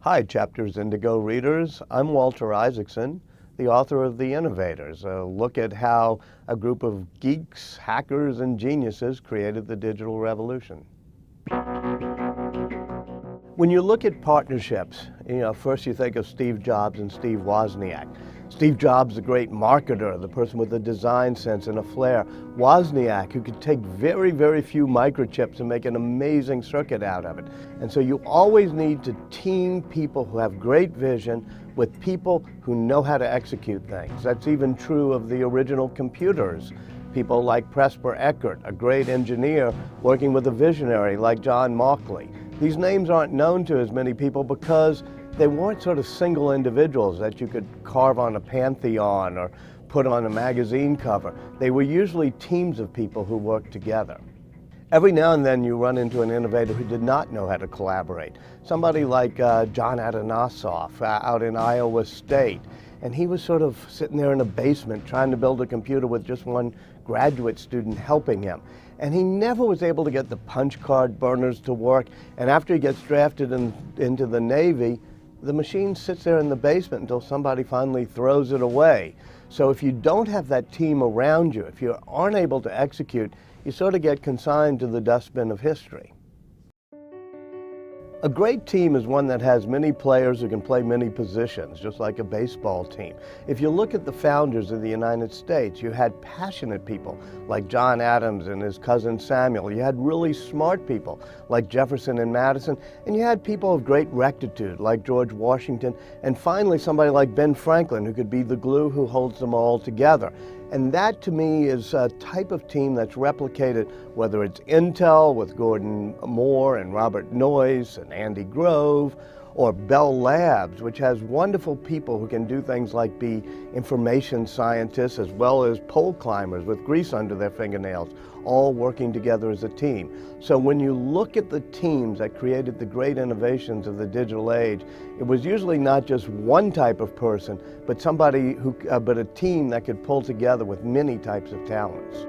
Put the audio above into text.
Hi, Chapters Indigo readers. I'm Walter Isaacson, the author of The Innovators, a look at how a group of geeks, hackers, and geniuses created the digital revolution. When you look at partnerships, first you think of Steve Jobs and Steve Wozniak. Steve Jobs, the great marketer, the person with a design sense and a flair. Wozniak, who could take very, very few microchips and make an amazing circuit out of it. And so you always need to team people who have great vision with people who know how to execute things. That's even true of the original computers. People like Presper Eckert, a great engineer, working with a visionary like John Mauchly. These names aren't known to as many people because they weren't sort of single individuals that you could carve on a pantheon or put on a magazine cover. They were usually teams of people who worked together. Every now and then you run into an innovator who did not know how to collaborate. Somebody like John Adanasoff out in Iowa State. And he was sort of sitting there in a basement trying to build a computer with just one graduate student helping him. And he never was able to get the punch card burners to work. And after he gets drafted into the Navy, the machine sits there in the basement until somebody finally throws it away. So if you don't have that team around you, if you aren't able to execute, you sort of get consigned to the dustbin of history. A great team is one that has many players who can play many positions, just like a baseball team. If you look at the founders of the United States, you had passionate people like John Adams and his cousin Samuel. You had really smart people like Jefferson and Madison, and you had people of great rectitude like George Washington, and finally somebody like Ben Franklin who could be the glue who holds them all together. And that, to me, is a type of team that's replicated, whether it's Intel with Gordon Moore and Robert Noyce and Andy Grove, or Bell Labs, which has wonderful people who can do things like be information scientists as well as pole climbers with grease under their fingernails, all working together as a team. So when you look at the teams that created the great innovations of the digital age, it was usually not just one type of person, but a team that could pull together with many types of talents.